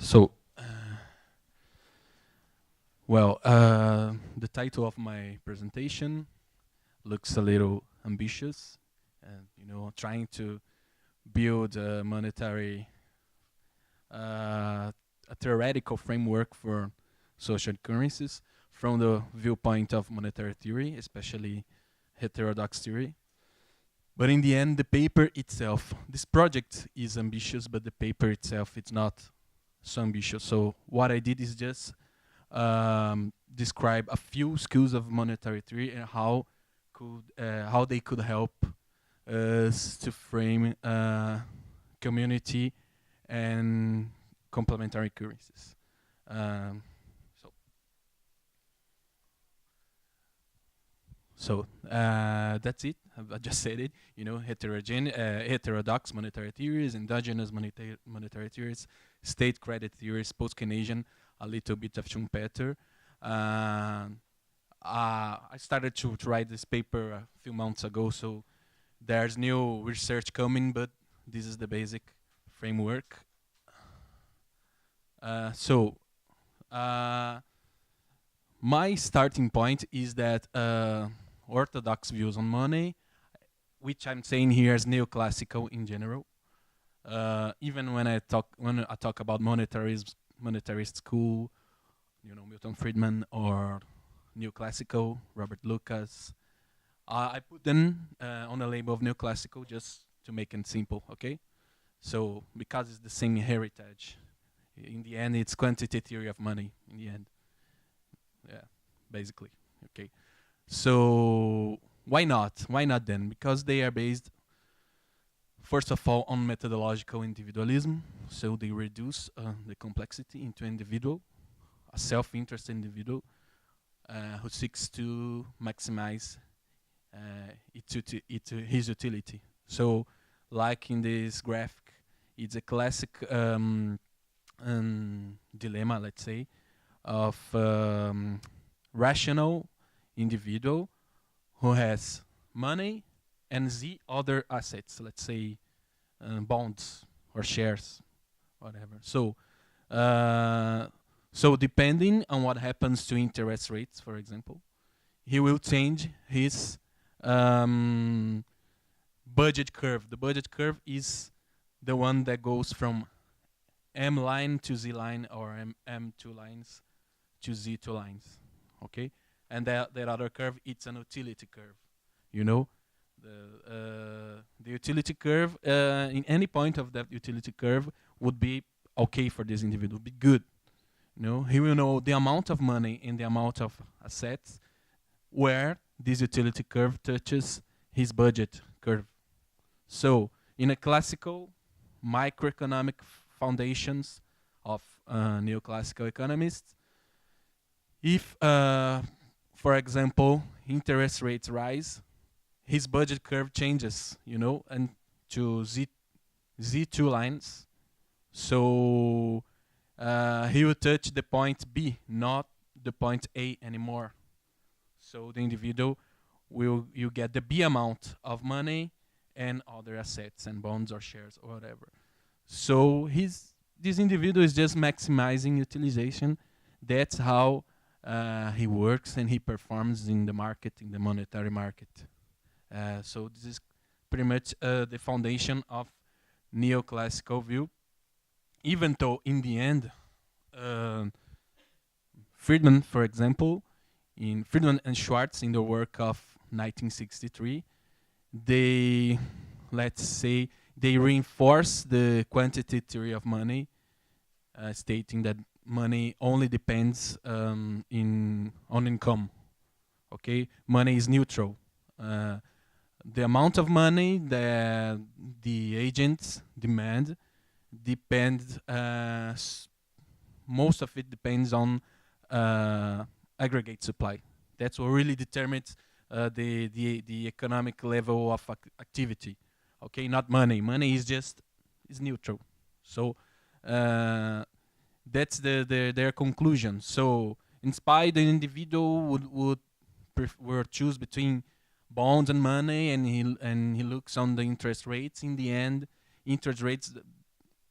So, the title of my presentation looks a little ambitious, and trying to build a monetary, a theoretical framework for social currencies from the viewpoint of monetary theory, especially heterodox theory. But in the end, the paper itself, this project is ambitious, but the paper itself, it's not so ambitious. So what I did is just describe a few schools of monetary theory and how they could help us to frame community and complementary currencies. Um, so that's it. I just said it. Heterodox monetary theories, endogenous monetary theories, state credit theories, post-Keynesian, a little bit of Schumpeter. I started to write this paper a few months ago, so there's new research coming, but this is the basic framework. My starting point is that orthodox views on money, which I'm saying here is neoclassical in general. Even when I talk about monetarism, monetarist school, Milton Friedman or neoclassical, Robert Lucas, I put them on a label of neoclassical just to make it simple, okay? So because it's the same heritage, in the end, it's quantity theory of money. In the end, yeah, basically, okay. So why not? Why not then? Because they are based, first of all, on methodological individualism. So they reduce the complexity into individual, a self-interested individual who seeks to maximize his utility. So, like in this graphic, it's a classic dilemma, let's say, of rational individual who has money and the other assets, let's say bonds or shares, whatever. So depending on what happens to interest rates, for example, he will change his budget curve. The budget curve is the one that goes from M line to Z line or M2 lines to Z2 lines, okay? And that other curve, it's an utility curve, you know? The utility curve, in any point of that utility curve would be okay for this individual, be good. He will know the amount of money and the amount of assets where this utility curve touches his budget curve. So in a classical microeconomic foundations of neoclassical economists, if, for example, interest rates rise, his budget curve changes, and to Z2 lines. So he will touch the point B, not the point A anymore. So the individual you get the B amount of money and other assets and bonds or shares or whatever. So this individual is just maximizing utilization. That's how he works and he performs in the market, in the monetary market. So this is pretty much the foundation of neoclassical view. Even though in the end, Friedman, for example, in Friedman and Schwartz in the work of 1963, they, let's say, they reinforce the quantity theory of money, stating that money only depends on income. Okay, money is neutral. The amount of money that the agents demand depends. Most of it depends on aggregate supply. That's what really determines the economic level of activity. Okay, not money. Money is neutral. So that's their conclusion. So inspired, the individual would choose between bonds and money, and he looks on the interest rates. In the end, interest rates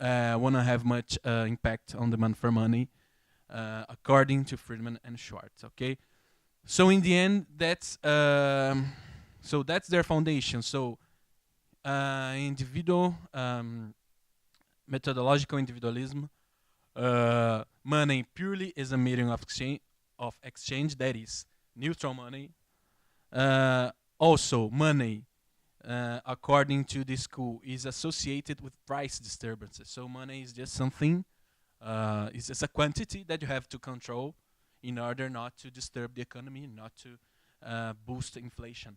wanna have much impact on demand for money, according to Friedman and Schwartz. Okay, so in the end, that's their foundation. So individual methodological individualism. Money purely is a medium of exchange that is neutral money. Also, money, according to this school, is associated with price disturbances. So money is just something, it's just a quantity that you have to control in order not to disturb the economy, not to boost inflation.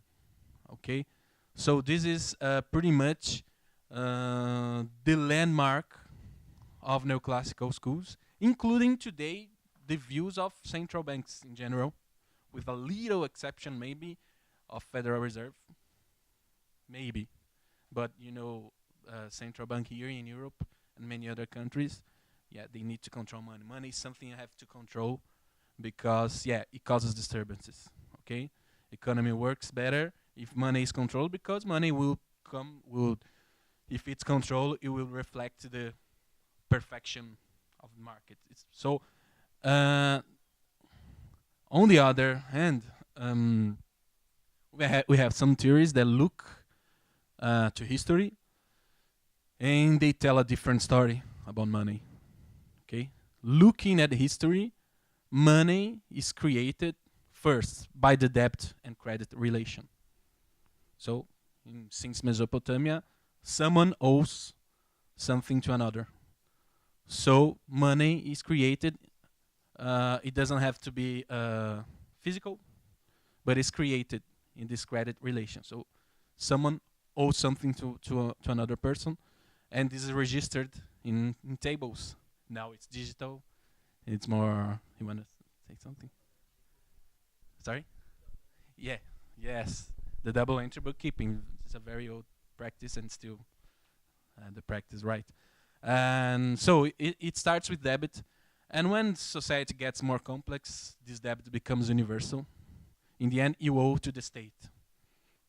Okay, so this is pretty much the landmark of neoclassical schools, including today the views of central banks in general, with a little exception maybe of Federal Reserve, maybe, but central bank here in Europe and many other countries, yeah, they need to control money. Money is something you have to control because it causes disturbances. Okay, economy works better if money is controlled because money will if it's controlled, it will reflect the perfection of the market. So, on the other hand, we have some theories that look to history and they tell a different story about money. Okay, looking at history, money is created first by the debt and credit relation. So, since Mesopotamia, someone owes something to another. So money is created. It doesn't have to be physical, but it's created in this credit relation. So someone owes something to another person, and this is registered in tables. Now it's digital. It's more. You want to say something? Sorry? Yeah. Yes. The double entry bookkeeping is a very old practice, and still the practice right. And so it starts with debit, and when society gets more complex, this debit becomes universal. In the end, you owe to the state.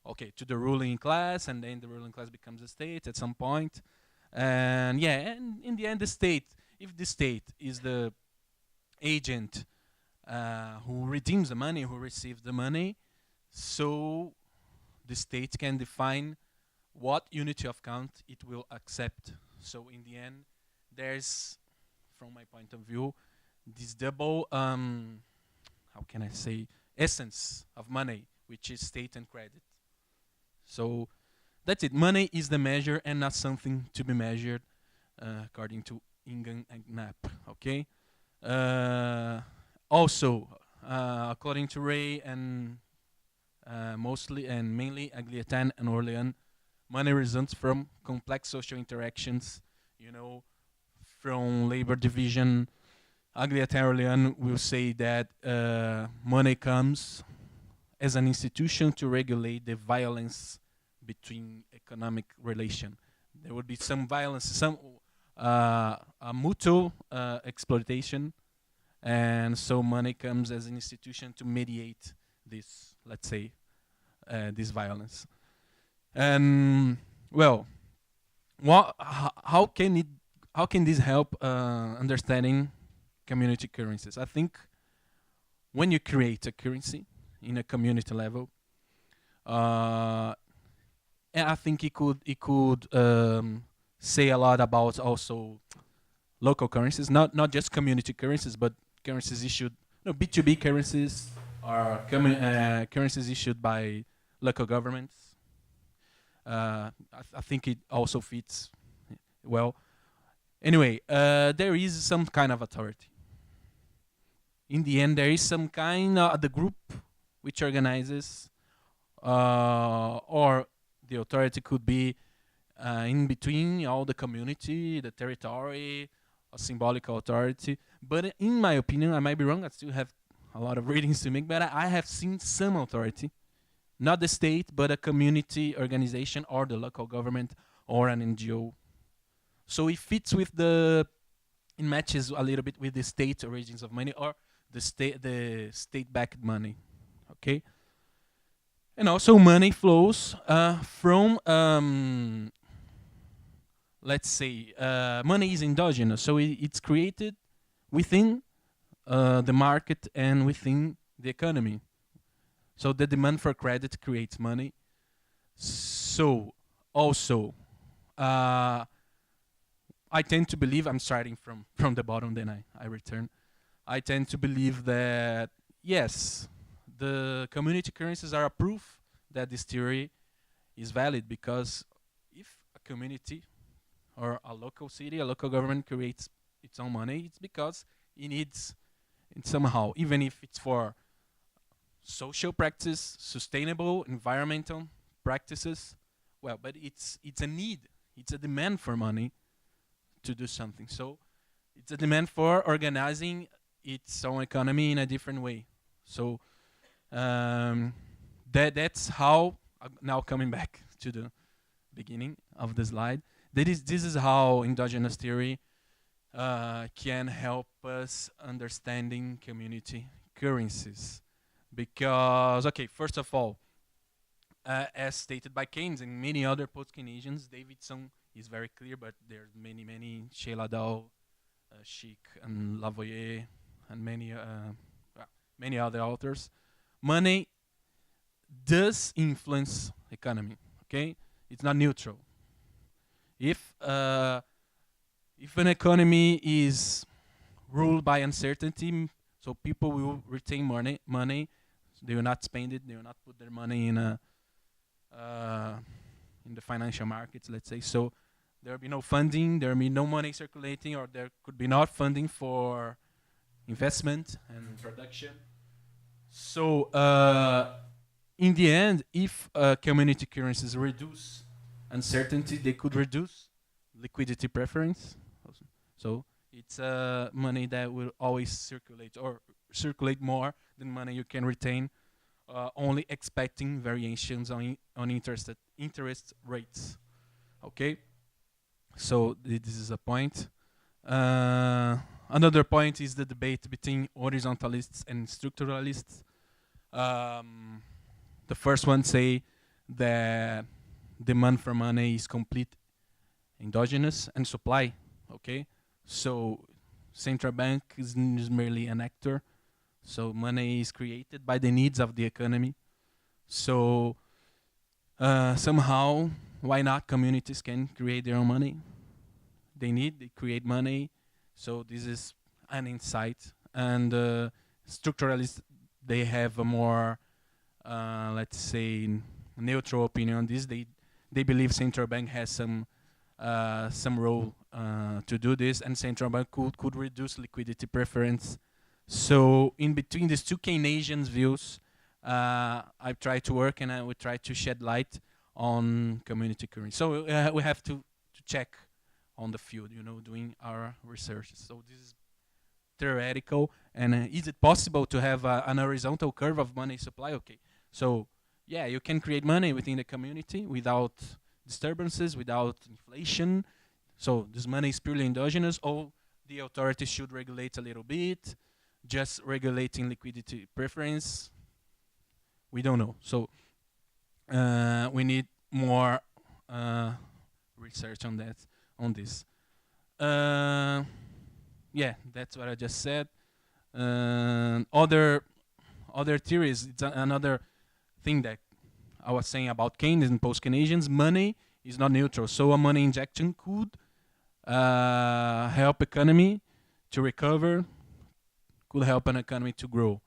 Okay, to the ruling class, and then the ruling class becomes the state at some point. And and in the end, the state, if the state is the agent who redeems the money, who receives the money, so the state can define what unity of count it will accept. So in the end, there's, from my point of view, this double, how can I say, essence of money, which is state and credit. So that's it. Money is the measure and not something to be measured, according to Ingen and Knapp. Okay. Also, according to Ray and mostly and mainly Agliatan and Orlean, money results from complex social interactions, from labor division. Agliatan Orlean will say that money comes as an institution to regulate the violence between economic relation. There would be some violence, some a mutual exploitation, and so money comes as an institution to mediate this, let's say, this violence. And well, how can this help understanding community currencies? I think when you create a currency in a community level, and I think it could say a lot about also local currencies, not just community currencies, but currencies issued, B2B currencies, or currencies issued by local governments. I think it also fits well. Anyway, there is some kind of authority. In the end, there is some kind of the group which organizes, or the authority could be in between all the community, the territory, a symbolic authority. But in my opinion, I might be wrong. I still have a lot of readings to make, but I have seen some authority, not the state, but a community organization or the local government or an NGO. So it fits with it matches a little bit with the state origins of money or the state-backed money. Okay. And also money flows from let's say, money is endogenous, so it's created within the market and within the economy. So the demand for credit creates money. So also, I tend to believe, I'm starting from the bottom, then I return. I tend to believe that, yes, the community currencies are a proof that this theory is valid, because if a community or a local city, a local government creates its own money, it's because it needs it somehow, even if it's for social practice, sustainable environmental practices. Well, but it's a need, it's a demand for money to do something. So it's a demand for organizing its own economy in a different way. So that's how, now coming back to the beginning of the slide, this is how endogenous theory can help us understanding community currencies. Because, okay, first of all, as stated by Keynes and many other post-Keynesians, Davidson is very clear, but there's many, Sheila Dow, Schick, and Lavoyer, and many other authors. Money does influence economy. Okay, it's not neutral. If an economy is ruled by uncertainty, so people will retain money. They will not spend it. They will not put their money in the financial markets, let's say. So there will be no funding. There will be no money circulating, or there could be not funding for investment and production. So in the end, if community currencies reduce uncertainty, they could reduce liquidity preference. So it's money that will always circulate, or circulate more than money you can retain, only expecting variations on interest rates. Okay, so this is a point. Another point is the debate between horizontalists and structuralists. The first one say that demand for money is complete endogenous and supply. Okay, so central bank is merely an actor. So money is created by the needs of the economy. So somehow, why not communities can create their own money? They create money. So this is an insight. And structuralists, they have a more, let's say, neutral opinion on this. They believe central bank has some role to do this, and central bank could reduce liquidity preference. So in between these two Keynesian views, I've tried to work, and I would try to shed light on community currency. So we have to check on the field, doing our research. So this is theoretical, and is it possible to have an horizontal curve of money supply? Okay, so yeah, you can create money within the community without disturbances, without inflation. So this money is purely endogenous, or the authorities should regulate a little bit. Just regulating liquidity preference, we don't know. So we need more research on this. Yeah, that's what I just said. Other theories, it's another thing that I was saying about Keynes and post-Keynesians. Money is not neutral, so a money injection could help economy to recover, could help an economy to grow.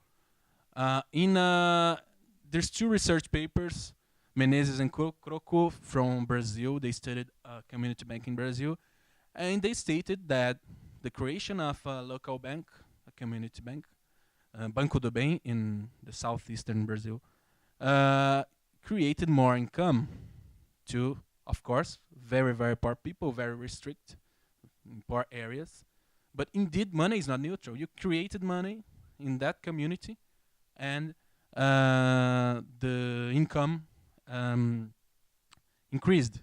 There's two research papers, Menezes and Croco from Brazil. They studied community bank in Brazil, and they stated that the creation of a local bank, a community bank, Banco do Bem in the southeastern Brazil, created more income to, of course, very, very poor people, very restricted in poor areas. But indeed, money is not neutral. You created money in that community, and the income increased.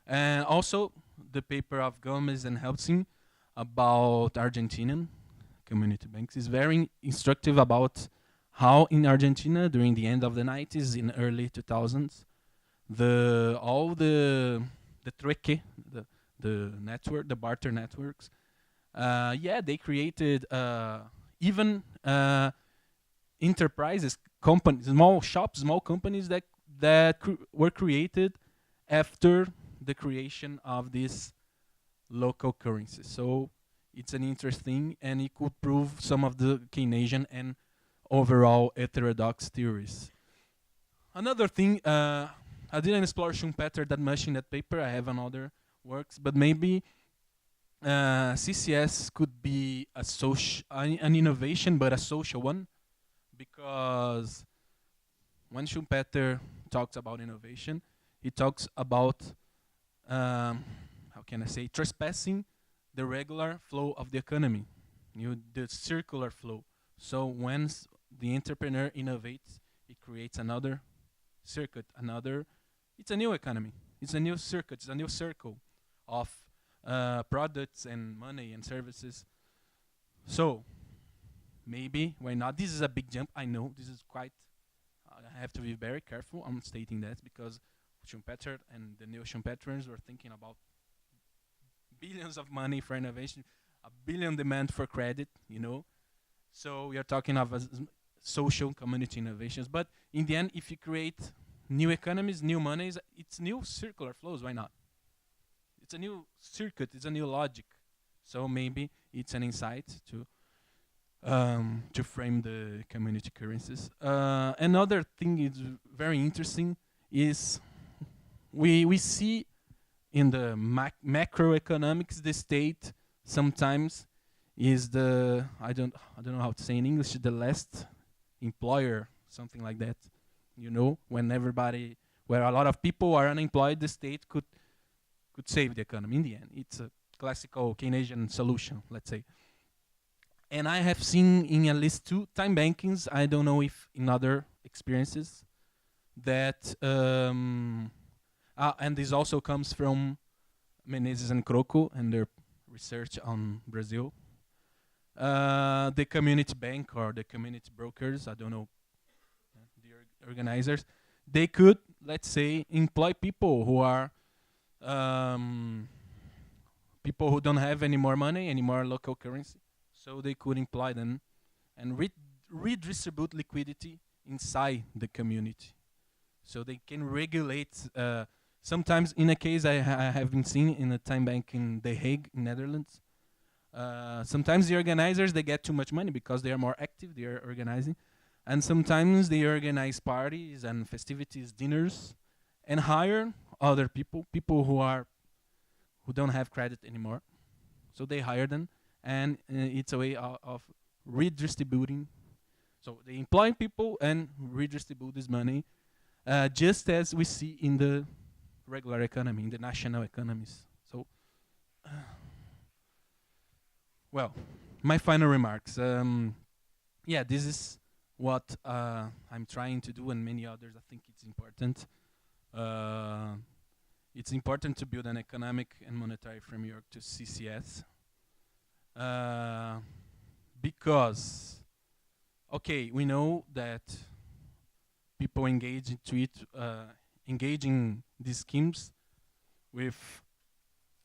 And also, the paper of Gomez and Helpsing about Argentinian community banks is very instructive about how in Argentina during the end of the 90s, in early 2000s, all the trueque, the network, the barter networks. Yeah, they created even enterprises, companies, small shops, small companies that were created after the creation of these local currencies. So it's an interesting, and it could prove some of the Keynesian and overall heterodox theories. Another thing, I didn't explore Schumpeter that much in that paper. I have another works, but maybe CCS could be an innovation, but a social one, because when Schumpeter talks about innovation, he talks about how can I say, trespassing the regular flow of the economy, the circular flow. So once the entrepreneur innovates, it creates another circuit, it's a new economy, it's a new circuit, it's a new circle of products and money and services. So maybe why not? This is a big jump. I know this is quite. I have to be very careful. I'm stating that because Schumpeter and the neo Schumpeterians were thinking about billions of money for innovation, a billion demand for credit. So we are talking of social community innovations. But in the end, if you create new economies, new monies, it's new circular flows. Why not? It's a new circuit. It's a new logic. So maybe it's an insight to frame the community currencies. Another thing is very interesting is we see in the macroeconomics the state sometimes is I don't know how to say in English, the last employer, something like that. When where a lot of people are unemployed, the state could save the economy. In the end, it's a classical Keynesian solution, let's say. And I have seen in at least 2 time bankings, I don't know if in other experiences, that, and this also comes from Menezes and Croco and their research on Brazil. The community bank or the community brokers, I don't know, the organizers, they could, let's say, employ people who are people who don't have any more money, any more local currency. So they could employ them and redistribute liquidity inside the community. So they can regulate. Sometimes, in a case I have been seeing in a time bank in The Hague, in Netherlands, sometimes the organizers, they get too much money because they are more active, they are organizing. And sometimes they organize parties and festivities, dinners, and hire other people who don't have credit anymore. So they hire them, and it's a way of redistributing. So they employ people and redistribute this money, just as we see in the regular economy, in the national economies. So, well, my final remarks. Yeah, this is what I'm trying to do, and many others. I think it's important. It's important to build an economic and monetary framework to CCS, because, okay, we know that people engage engaging these schemes with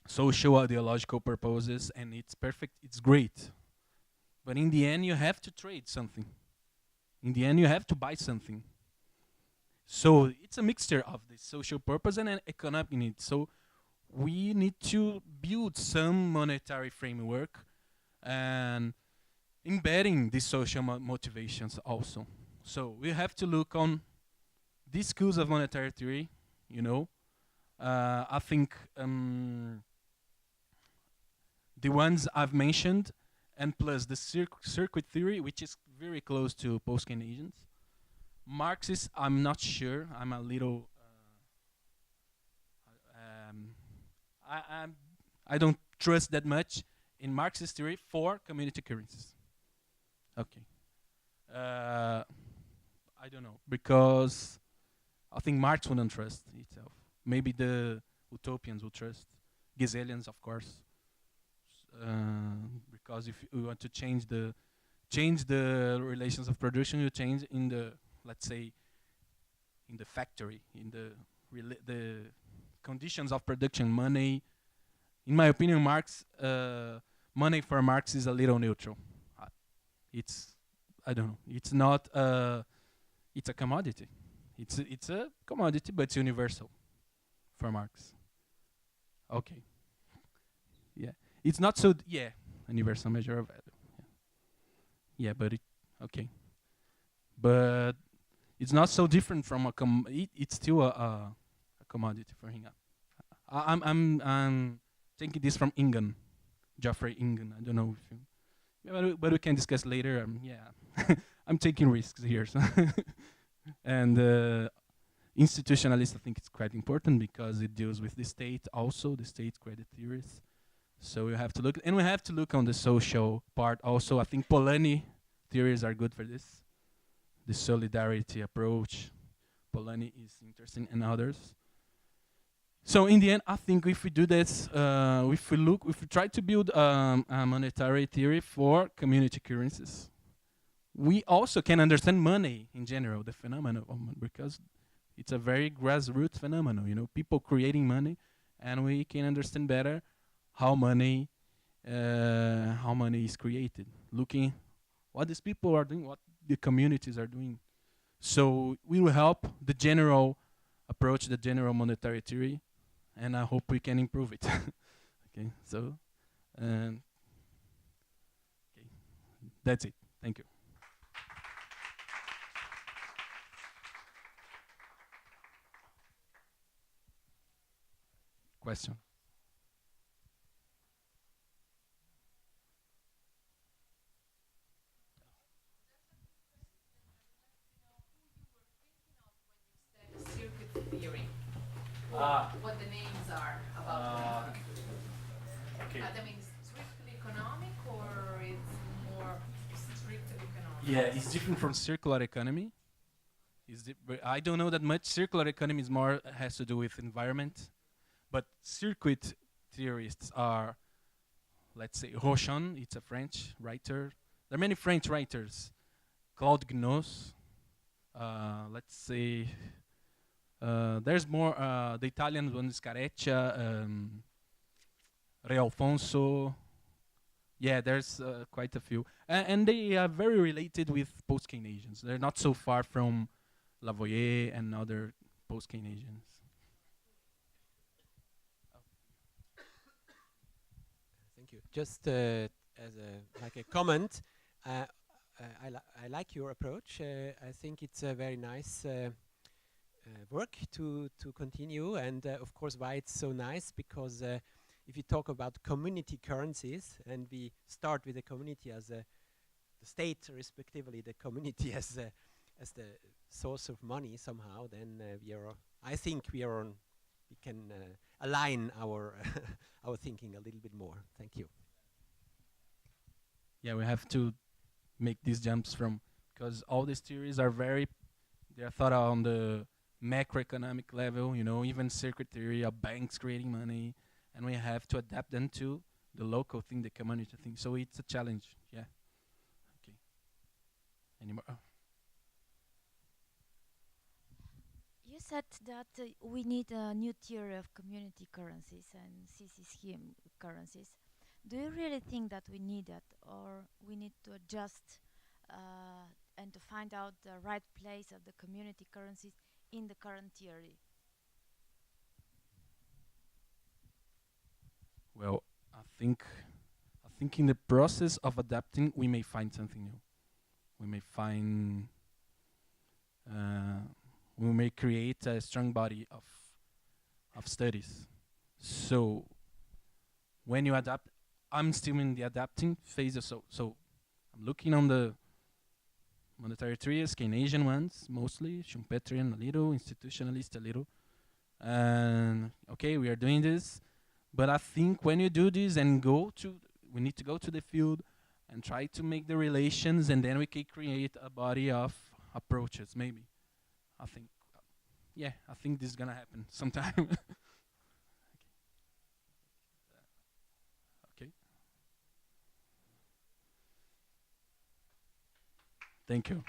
social ideological purposes, and it's perfect, it's great. But in the end, you have to trade something. In the end, you have to buy something. So it's a mixture of the social purpose and an economic need. So we need to build some monetary framework and embedding these social motivations also. So we have to look on these schools of monetary theory, I think the ones I've mentioned, and plus the circuit theory, which is very close to post-Keynesians. Marxist, I'm not sure. I'm a little. I don't trust that much in Marxist theory for community currencies. Okay. I don't know, because I think Marx wouldn't trust itself. Maybe the utopians will trust. Geselians, of course. Because if you want to change the relations of production, you change in the, let's say, in the factory, in the conditions of production, money, in my opinion, Marx, money for Marx is a little neutral. It's, I don't know, it's not, it's a commodity. It's a commodity, but it's universal for Marx. Okay. Yeah. It's not so, yeah, universal measure of value. Yeah, but okay. But it's not so different from it's still a commodity for him. I'm taking this from Ingen, Geoffrey Ingen. I don't know if you, yeah, but we can discuss later. Yeah, I'm taking risks here. So and institutionalist, I think it's quite important because it deals with the state, also the state credit theories. So we have to look, and we have to look on the social part also. I think Polanyi theories are good for this. The solidarity approach, Polanyi is interesting, and others. So in the end, I think if we do this, if we try to build a monetary theory for community currencies, we also can understand money in general, the phenomenon of money, because it's a very grassroots phenomenon. You know, people creating money, and we can understand better how money is created. Looking what these people are doing, what the communities are doing. So we will help the general approach, the general monetary theory, and I hope we can improve it. Okay, so okay, that's it. Thank you. Question. Circuit theory. What the names are about. Okay. I mean, strictly economic or it's more strictly economic? Yeah, it's different from circular economy. But I don't know that much. Circular economy is more has to do with environment, but circuit theorists are, let's say, Rochon. It's a French writer. There are many French writers. Claude Gnos. Let's say there's more. The Italian one is Careccia, Re Alfonso. Yeah, there's quite a few, and they are very related with post-Keynesians. They're not so far from Lavoisier and other post-Keynesians. Thank you. Just as a like a comment, I like your approach. I think it's a very nice work to continue, and of course, why it's so nice because if you talk about community currencies, and we start with the community as the state, respectively, the community as the source of money somehow, then we are. I think we are on. We can align our our thinking a little bit more. Thank you. Yeah, we have to make these jumps from, because all these theories are very, they are thought on the macroeconomic level. You know, even circuit theory of banks creating money, and we have to adapt them to the local thing, the community thing. So it's a challenge. Yeah. Okay. Any more? Oh. You said that we need a new theory of community currencies and CC scheme currencies. Do you really think that we need that, or we need to adjust and to find out the right place of the community currencies in the current theory? Well, I think in the process of adapting, we may find something new. We may find, we may create a strong body of studies. So when you adapt, I'm still in the adapting phase. So I'm looking on the monetary theories, Keynesian ones mostly, Schumpeterian a little, institutionalist a little. And okay, we are doing this. But I think when you do this and we need to go to the field and try to make the relations, and then we can create a body of approaches, maybe. I think, yeah, I think this is gonna happen sometime. Okay. Thank you.